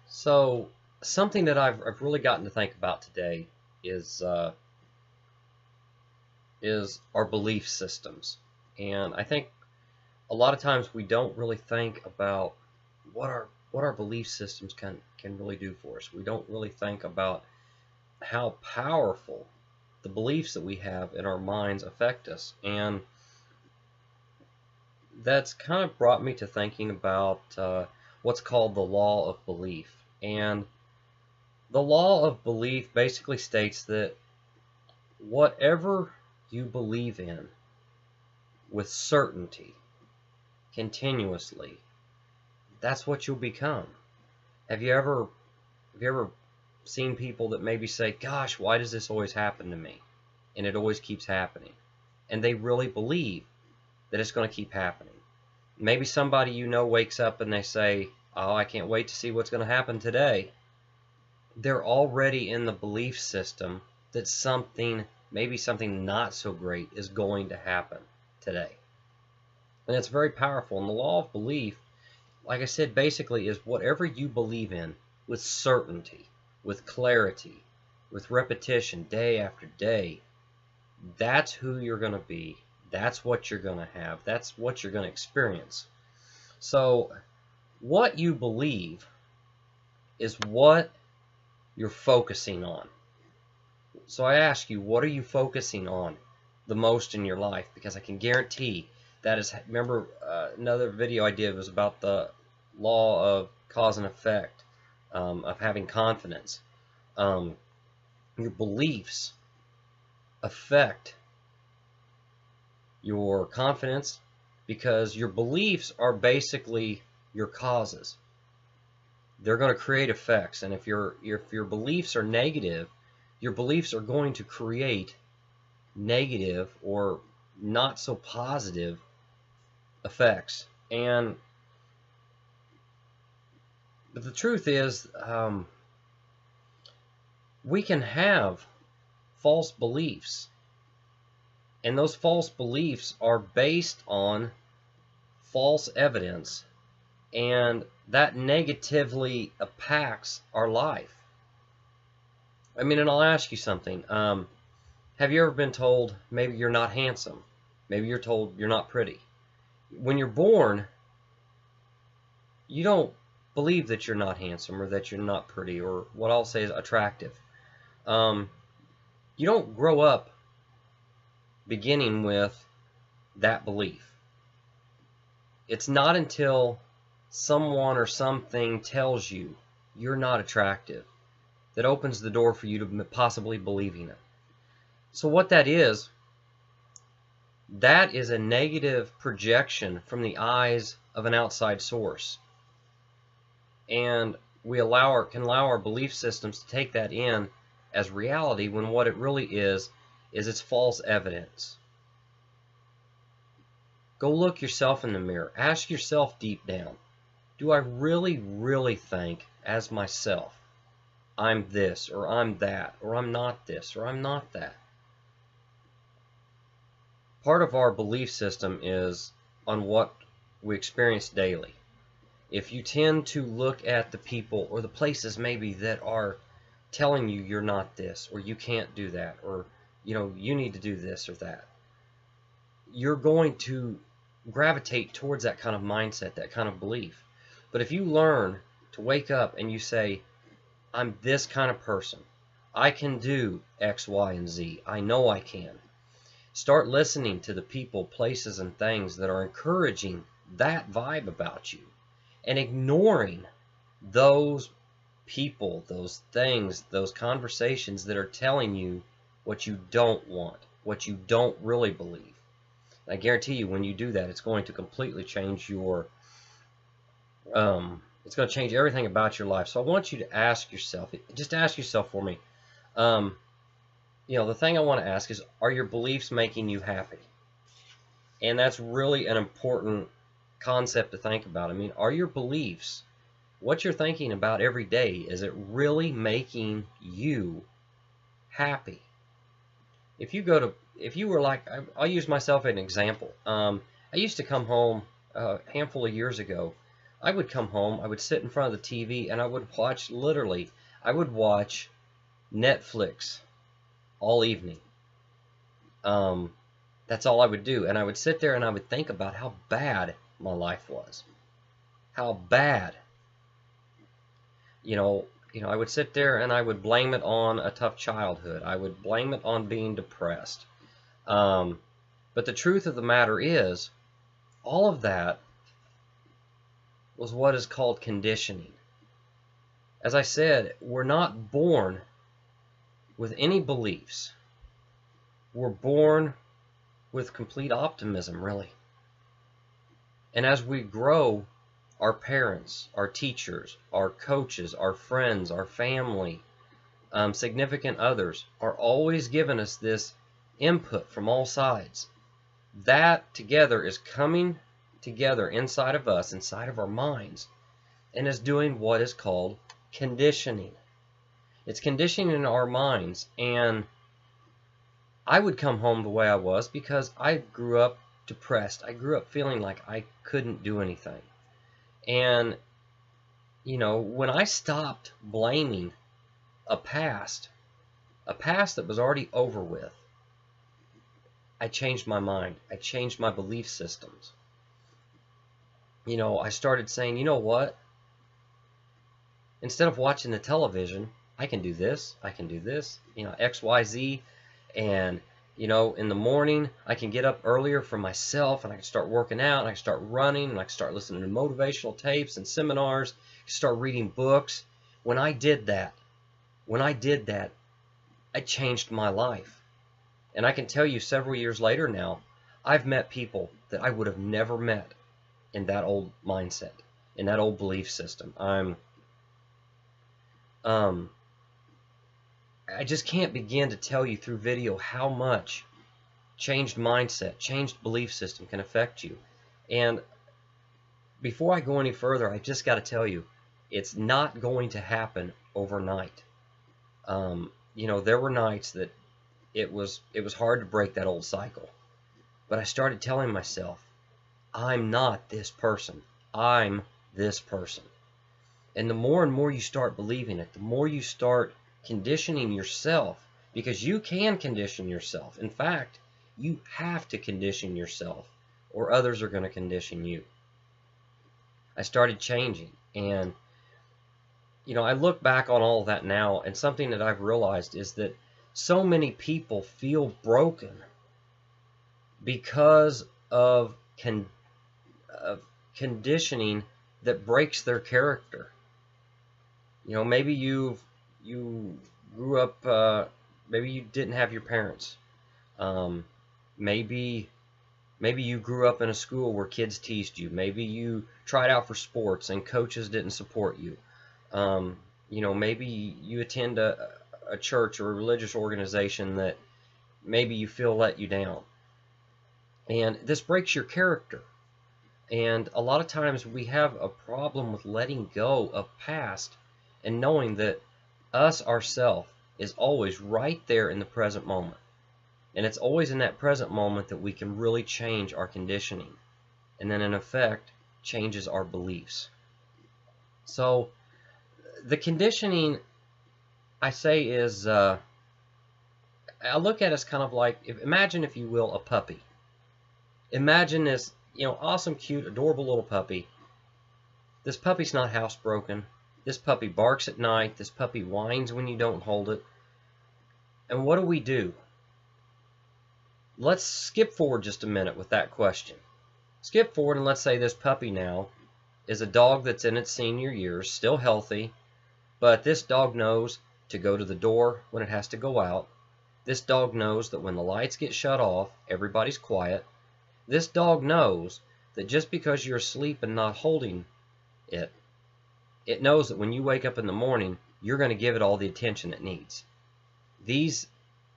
So something that I've really gotten to think about today is uh, is our belief systems, and I think a lot of times we don't really think about what our belief systems can really do for us. We don't really think about how powerful the beliefs that we have in our minds affect us, and that's kind of brought me to thinking about what's called the law of belief. And the law of belief basically states that whatever you believe in with certainty, continuously, that's what you'll become. Have you ever have you ever seen people that maybe say, "Gosh, why does this always happen to me?" And it always keeps happening. And they really believe that it's going to keep happening. Maybe somebody you know wakes up and they say, "Oh, I can't wait to see what's going to happen today." They're already in the belief system that maybe something not so great is going to happen today. And it's very powerful. And the law of belief, like I said, basically is whatever you believe in with certainty, with clarity, with repetition, day after day, that's who you're going to be. That's what you're going to have. That's what you're going to experience. So what you believe is what you're focusing on. So I ask you, what are you focusing on the most in your life? Because I can guarantee that is, remember another video I did was about the law of cause and effect, of having confidence. Your beliefs affect your confidence because your beliefs are basically your causes. They're going to create effects, and if your beliefs are negative, your beliefs are going to create negative or not so positive effects. But the truth is, we can have false beliefs, and those false beliefs are based on false evidence, and that negatively impacts our life. I mean, and I'll ask you something. Have you ever been told maybe you're not handsome? Maybe you're told you're not pretty. When you're born, you don't believe that you're not handsome or that you're not pretty, or what I'll say is attractive. You don't grow up beginning with that belief. It's not until someone or something tells you you're not attractive that opens the door for you to possibly believing it. So what that is a negative projection from the eyes of an outside source. And we can allow our belief systems to take that in as reality, when what it really is it's false evidence. Go look yourself in the mirror. Ask yourself deep down, do I really, really think as myself, I'm this, or I'm that, or I'm not this, or I'm not that? Part of our belief system is on what we experience daily. If you tend to look at the people or the places maybe that are telling you you're not this, or you can't do that, or you need to do this or that, you're going to gravitate towards that kind of mindset, that kind of belief. But if you learn to wake up and you say, I'm this kind of person, I can do X, Y, and Z, I know I can. Start listening to the people, places, and things that are encouraging that vibe about you, and ignoring those people, those things, those conversations that are telling you what you don't want, what you don't really believe. I guarantee you, when you do that, it's going to completely change it's going to change everything about your life. So I want you to ask yourself, just ask yourself for me, the thing I want to ask is, are your beliefs making you happy? And that's really an important concept to think about. I mean, are your beliefs, what you're thinking about every day, is it really making you happy? If you were like, I'll use myself as an example. I used to come home a handful of years ago I would come home, I would sit in front of the TV, and I would watch, literally, I would watch Netflix all evening. That's all I would do. And I would sit there and I would think about how bad my life was. How bad. I would sit there and I would blame it on a tough childhood. I would blame it on being depressed. But the truth of the matter is, all of that was what is called conditioning. As I said, we're not born with any beliefs. We're born with complete optimism, really. And as we grow, our parents, our teachers, our coaches, our friends, our family, significant others are always giving us this input from all sides. That together is coming together inside of us, inside of our minds, and is doing what is called conditioning. It's conditioning in our minds. And I would come home the way I was because I grew up depressed. I grew up feeling like I couldn't do anything. And, when I stopped blaming a past that was already over with, I changed my mind. I changed my belief systems. I started saying, you know what? Instead of watching the television, I can do this, I can do this, X, Y, Z. And, in the morning, I can get up earlier for myself and I can start working out and I can start running and I can start listening to motivational tapes and seminars, start reading books. When I did that, I changed my life. And I can tell you several years later now, I've met people that I would have never met in that old mindset, in that old belief system. I just can't begin to tell you through video how much changed mindset, changed belief system can affect you. And before I go any further, I just got to tell you, it's not going to happen overnight. There were nights that it was hard to break that old cycle. But I started telling myself, I'm not this person. I'm this person. And the more and more you start believing it, the more you start conditioning yourself, because you can condition yourself. In fact, you have to condition yourself or others are going to condition you. I started changing, and I look back on all of that now, and something that I've realized is that so many people feel broken because of conditioning that breaks their character. Maybe you grew up, maybe you didn't have your parents. Maybe you grew up in a school where kids teased you. Maybe you tried out for sports and coaches didn't support you. Maybe you attend a church or a religious organization that maybe you feel let you down. And this breaks your character. And a lot of times we have a problem with letting go of past and knowing that us, ourself, is always right there in the present moment. And it's always in that present moment that we can really change our conditioning. And then in effect, changes our beliefs. So the conditioning, I say, is, I look at it as kind of like, imagine, if you will, a puppy. Imagine this, awesome, cute, adorable little puppy. This puppy's not housebroken. This puppy barks at night. This puppy whines when you don't hold it. And what do? Let's skip forward just a minute with that question. Skip forward and let's say this puppy now is a dog that's in its senior years, still healthy, but this dog knows to go to the door when it has to go out. This dog knows that when the lights get shut off, everybody's quiet. This dog knows that just because you're asleep and not holding it, it knows that when you wake up in the morning, you're going to give it all the attention it needs. These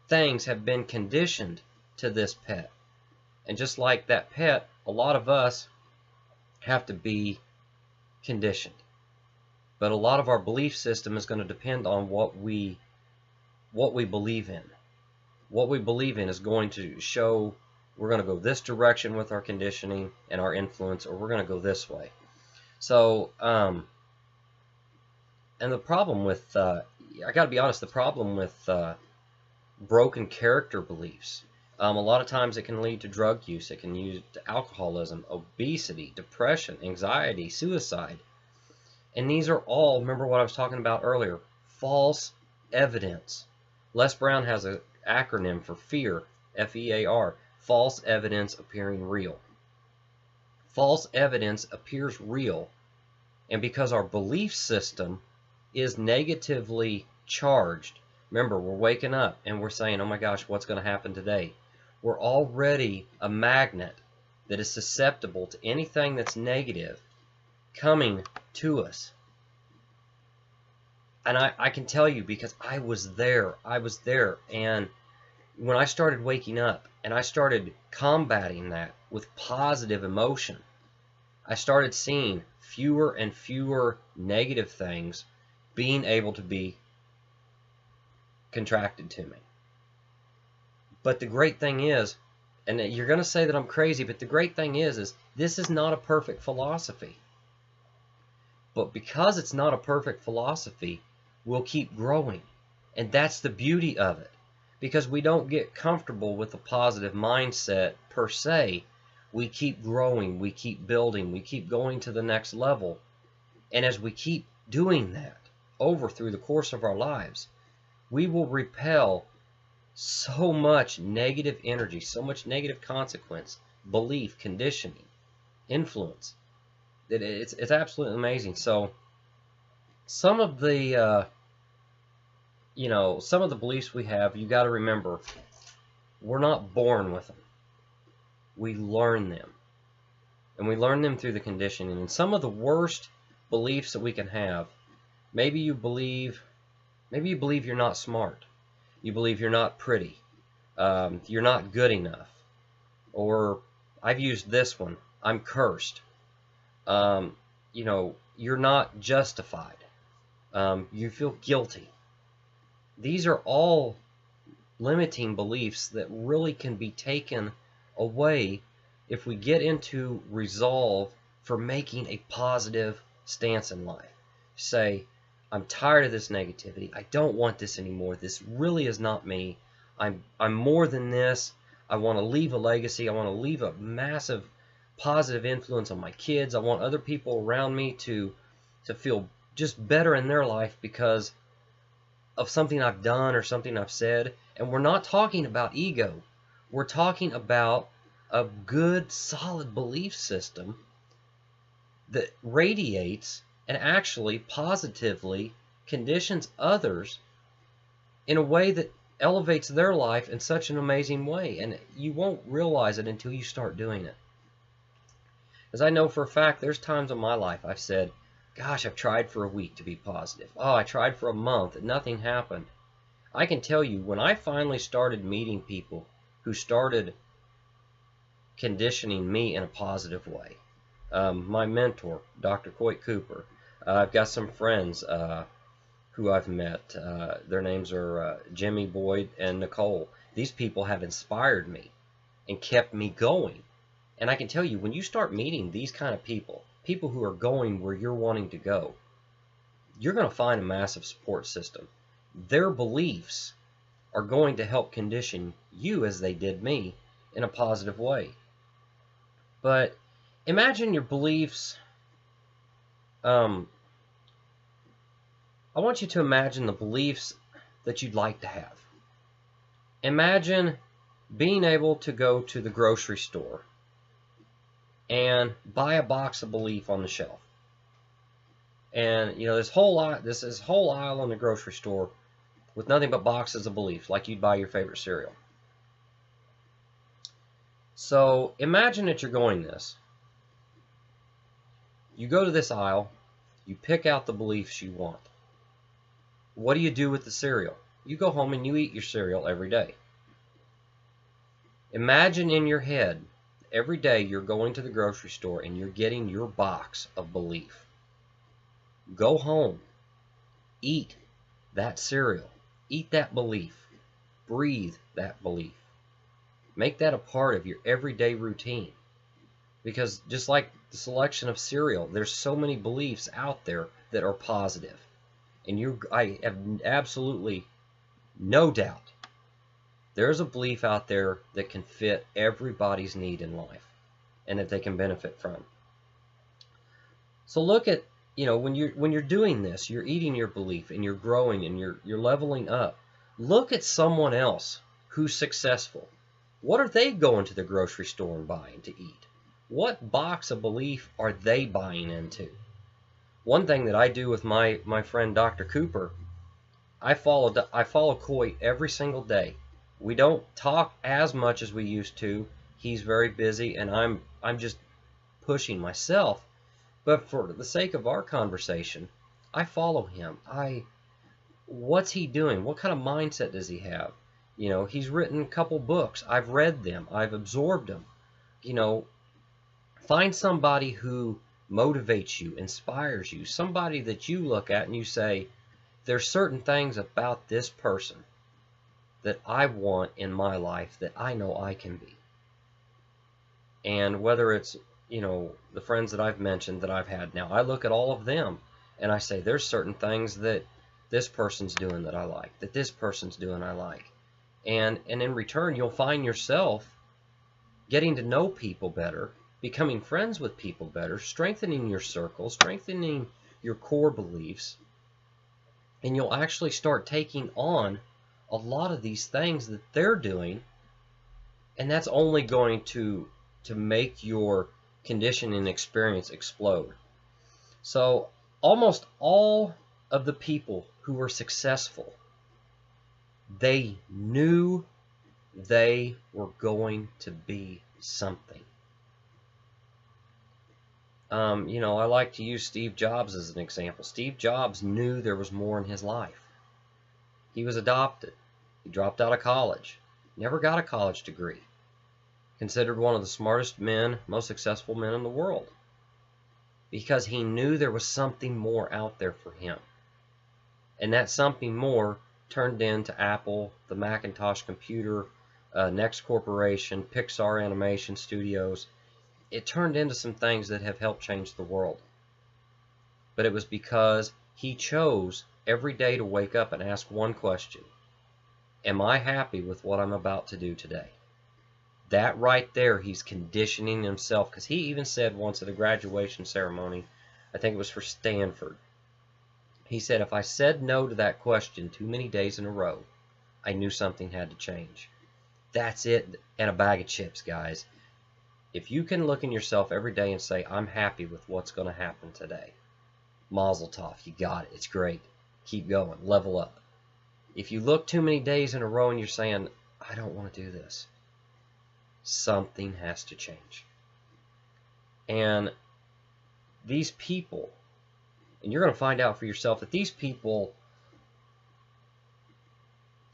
things have been conditioned to this pet. And just like that pet, a lot of us have to be conditioned. But a lot of our belief system is going to depend on what we believe in. What we believe in is going to show we're going to go this direction with our conditioning and our influence, or we're going to go this way. So, and the problem with, I got to be honest, the problem with broken character beliefs, a lot of times it can lead to drug use, it can lead to alcoholism, obesity, depression, anxiety, suicide. And these are all, remember what I was talking about earlier, false evidence. Les Brown has an acronym for FEAR, F-E-A-R, false evidence appearing real. False evidence appears real, and because our belief system is negatively charged, remember, we're waking up and we're saying, oh my gosh, what's going to happen today? We're already a magnet that is susceptible to anything that's negative coming to us. And I can tell you, because I was there. And when I started waking up and I started combating that with positive emotion, I started seeing fewer and fewer negative things being able to be contracted to me. But the great thing is, and you're going to say that I'm crazy, but the great thing is this is not a perfect philosophy. But because it's not a perfect philosophy, we'll keep growing. And that's the beauty of it. Because we don't get comfortable with a positive mindset per se. We keep growing, we keep building, we keep going to the next level. And as we keep doing that over through the course of our lives, we will repel so much negative energy, so much negative consequence, belief, conditioning, influence, that it's absolutely amazing. So some of the some of the beliefs we have, you got to remember, we're not born with them. We learn them, and we learn them through the conditioning. And some of the worst beliefs that we can have, maybe you believe you're not smart, you believe you're not pretty, you're not good enough, or I've used this one, I'm cursed, you're not justified, you feel guilty. These are all limiting beliefs that really can be taken away if we get into resolve for making a positive stance in life. Say, I'm tired of this negativity. I don't want this anymore. This really is not me. I'm more than this. I want to leave a legacy. I want to leave a massive positive influence on my kids. I want other people around me to feel just better in their life because of something I've done or something I've said. And we're not talking about ego. We're talking about a good, solid belief system that radiates and actually positively conditions others in a way that elevates their life in such an amazing way. And you won't realize it until you start doing it. As I know for a fact, there's times in my life I've said, gosh, I've tried for a week to be positive. Oh, I tried for a month and nothing happened. I can tell you, when I finally started meeting people who started conditioning me in a positive way, my mentor, Dr. Coit Cooper, I've got some friends who I've met. Their names are Jimmy, Boyd, and Nicole. These people have inspired me and kept me going. And I can tell you, when you start meeting these kind of people who are going where you're wanting to go, you're going to find a massive support system. Their beliefs are going to help condition you, as they did me, in a positive way. But imagine your beliefs. I want you to imagine the beliefs that you'd like to have. Imagine being able to go to the grocery store and buy a box of belief on the shelf. And this whole aisle in the grocery store with nothing but boxes of belief, like you'd buy your favorite cereal. So imagine that you're going this. You go to this aisle, you pick out the beliefs you want. What do you do with the cereal? You go home and you eat your cereal every day. Imagine in your head, every day you're going to the grocery store and you're getting your box of belief. Go home, eat that cereal, eat that belief, breathe that belief. Make that a part of your everyday routine. Because just like the selection of cereal. There's so many beliefs out there that are positive. And I have absolutely no doubt there's a belief out there that can fit everybody's need in life and that they can benefit from. So look at, when you're doing this, you're eating your belief and you're growing and you're leveling up. Look at someone else who's successful. What are they going to the grocery store and buying to eat? What box of belief are they buying into? One thing that I do with my friend Dr. Cooper, I follow Coy every single day. We don't talk as much as we used to. He's very busy, and I'm just pushing myself. But for the sake of our conversation, I follow him. What's he doing? What kind of mindset does he have? He's written a couple books. I've read them. I've absorbed them. Find somebody who motivates you, inspires you, somebody that you look at and you say, there's certain things about this person that I want in my life that I know I can be. And whether it's, the friends that I've mentioned that I've had now, I look at all of them and I say, there's certain things that this person's doing that I like, that this person's doing I like. And in return, you'll find yourself getting to know people better, becoming friends with people better, strengthening your circle, strengthening your core beliefs, and you'll actually start taking on a lot of these things that they're doing, and that's only going to make your conditioning experience explode. So almost all of the people who were successful, they knew they were going to be something. I like to use Steve Jobs as an example. Steve Jobs knew there was more in his life. He was adopted. He dropped out of college. Never got a college degree. Considered one of the smartest men, most successful men in the world. Because he knew there was something more out there for him. And that something more turned into Apple, the Macintosh computer, Next Corporation, Pixar Animation Studios. It turned into some things that have helped change the world. But it was because he chose every day to wake up and ask one question. Am I happy with what I'm about to do today? That right there, he's conditioning himself. Because he even said once at a graduation ceremony, I think it was for Stanford, he said, if I said no to that question too many days in a row, I knew something had to change. That's it, and a bag of chips, guys. If you can look in yourself every day and say, I'm happy with what's going to happen today, Mazel tov, you got it, it's great. Keep going, level up. If you look too many days in a row and you're saying, I don't want to do this, something has to change. And these people, and you're going to find out for yourself that these people,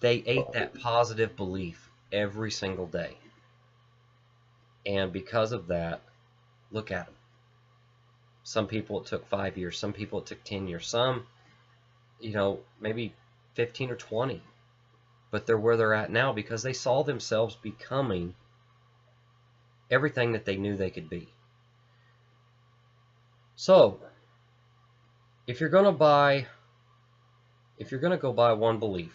they ate that positive belief every single day. And because of that, look at them. Some people it took 5 years. Some people it took 10 years. Some, maybe 15 or 20. But they're where they're at now because they saw themselves becoming everything that they knew they could be. So, if you're going to go buy one belief,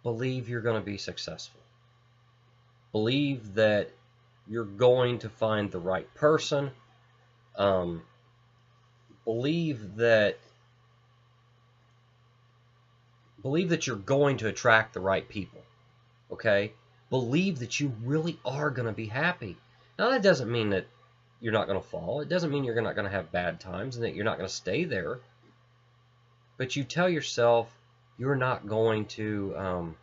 believe you're going to be successful. Believe that you're going to find the right person. Believe that you're going to attract the right people. Okay? Believe that you really are going to be happy. Now that doesn't mean that you're not going to fall. It doesn't mean you're not going to have bad times and that you're not going to stay there. But you tell yourself you're not going to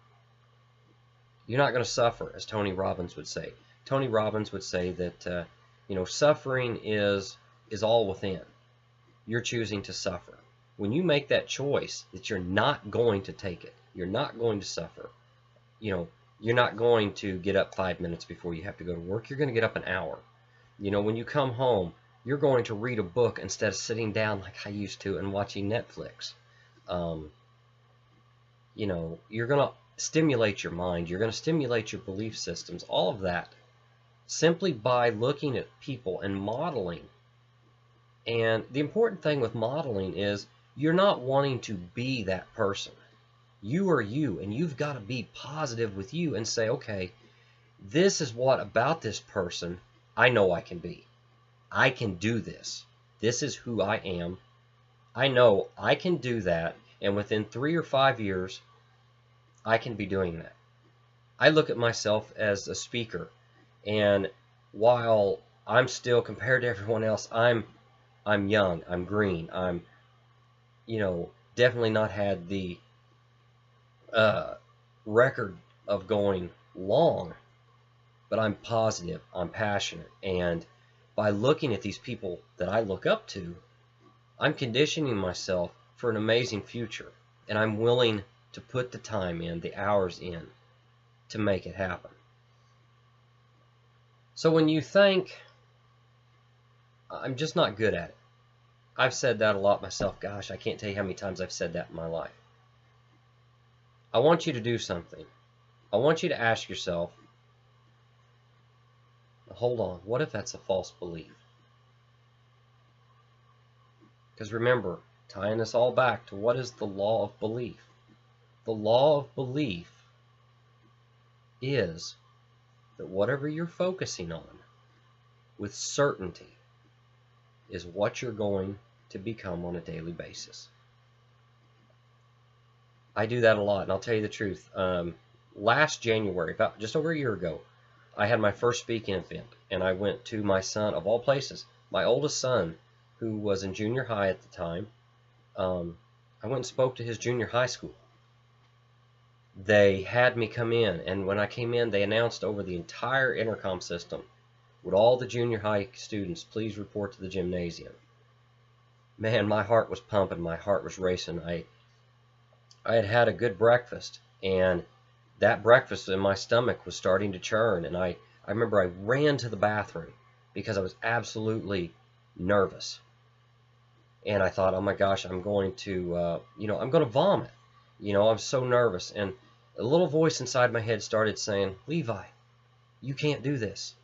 suffer, as Tony Robbins would say. Tony Robbins would say that suffering is all within. You're choosing to suffer. When you make that choice that you're not going to take it, you're not going to suffer. You're not going to get up 5 minutes before you have to go to work. You're going to get up an hour. When you come home, you're going to read a book instead of sitting down like I used to and watching Netflix. You're going to stimulate your mind. You're going to stimulate your belief systems, all of that. simply by looking at people and modeling. And the important thing with modeling is you're not wanting to be that person. You are you, and you've got to be positive with you and say, okay, this is what about this person I know I can be. I can do this. This is who I am. I know I can do that, and within 3 or 5 years, I can be doing that. I look at myself as a speaker, and while I'm still, compared to everyone else, I'm young, I'm green, I'm, definitely not had the record of going long, but I'm positive, I'm passionate, and by looking at these people that I look up to, I'm conditioning myself for an amazing future, and I'm willing to put the time in, the hours in, to make it happen. So when you think, I'm just not good at it, I've said that a lot myself. Gosh, I can't tell you how many times I've said that in my life. I want you to do something. I want you to ask yourself, hold on, what if that's a false belief? Because remember, tying this all back to what is the law of belief? The law of belief is that whatever you're focusing on with certainty is what you're going to become on a daily basis. I do that a lot, and I'll tell you the truth. Last January, about just over a year ago, I had my first speaking event, and I went to my son, of all places, my oldest son, who was in junior high at the time. I went and spoke to his junior high school. They had me come in, and when I came in, they announced over the entire intercom system, would all the junior high students please report to the gymnasium? Man, my heart was pumping, my heart was racing. I had had a good breakfast, and that breakfast in my stomach was starting to churn, and I remember I ran to the bathroom because I was absolutely nervous. And I thought, oh my gosh, I'm going to, I'm going to vomit. I'm so nervous. And a little voice inside my head started saying, Levi, you can't do this.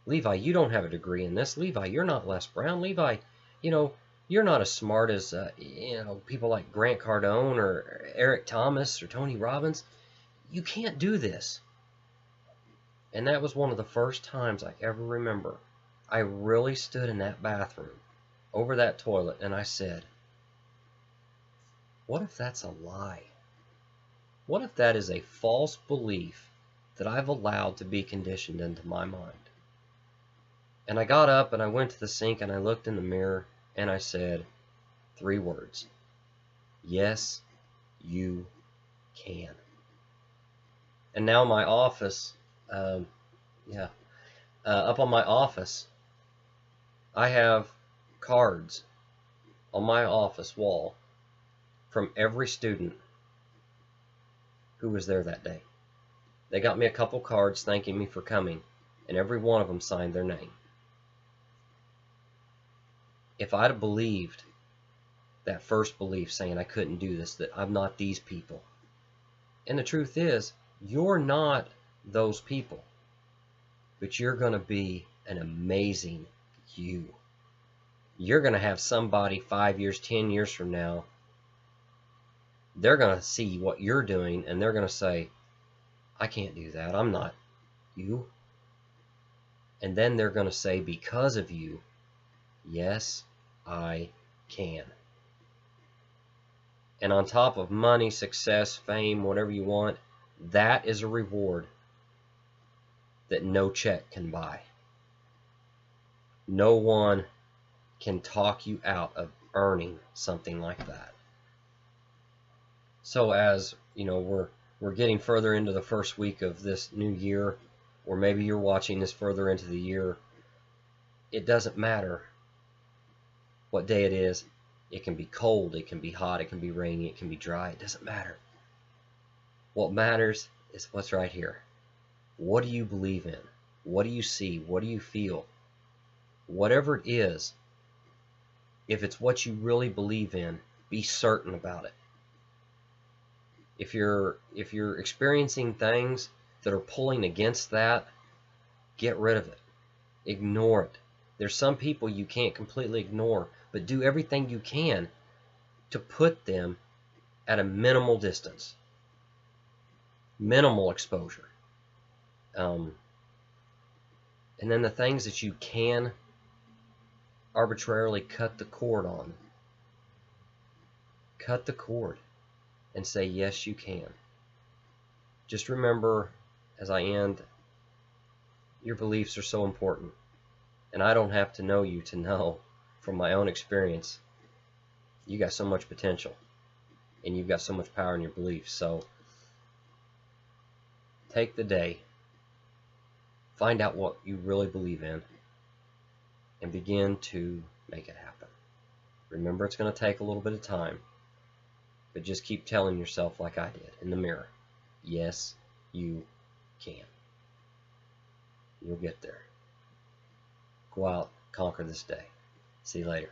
Levi, you don't have a degree in this. Levi, you're not Les Brown. Levi, you're not as smart as, people like Grant Cardone or Eric Thomas or Tony Robbins. You can't do this. And that was one of the first times I ever remember I really stood in that bathroom over that toilet and I said, what if that's a lie? What if that is a false belief that I've allowed to be conditioned into my mind? And I got up and I went to the sink and I looked in the mirror and I said 3 words. Yes, you can. And now my office, up on my office, I have cards on my office wall from every student who was there that day. They got me a couple cards thanking me for coming, and every one of them signed their name. If I'd have believed that first belief saying I couldn't do this, that I'm not these people, and the truth is, you're not those people, but you're going to be an amazing you. You're going to have somebody 5 years, 10 years from now, they're going to see what you're doing and they're going to say, I can't do that. I'm not you. And then they're going to say, because of you, yes, I can. And on top of money, success, fame, whatever you want, that is a reward that no check can buy. No one can talk you out of earning something like that. So as we're getting further into the first week of this new year, or maybe you're watching this further into the year, it doesn't matter what day it is. It can be cold, it can be hot, it can be rainy, it can be dry. It doesn't matter. What matters is what's right here. What do you believe in? What do you see? What do you feel? Whatever it is, if it's what you really believe in, be certain about it. If you're experiencing things that are pulling against that, get rid of it. Ignore it. There's some people you can't completely ignore, but do everything you can to put them at a minimal distance, minimal exposure. And then the things that you can arbitrarily cut the cord on, cut the cord and say, yes, you can. Just remember, as I end, your beliefs are so important. And I don't have to know you to know from my own experience, you got so much potential and you've got so much power in your beliefs. So take the day, find out what you really believe in, and begin to make it happen. Remember, it's going to take a little bit of time, but just keep telling yourself, like I did in the mirror, yes, you can. You'll get there. Go out, conquer this day. See you later.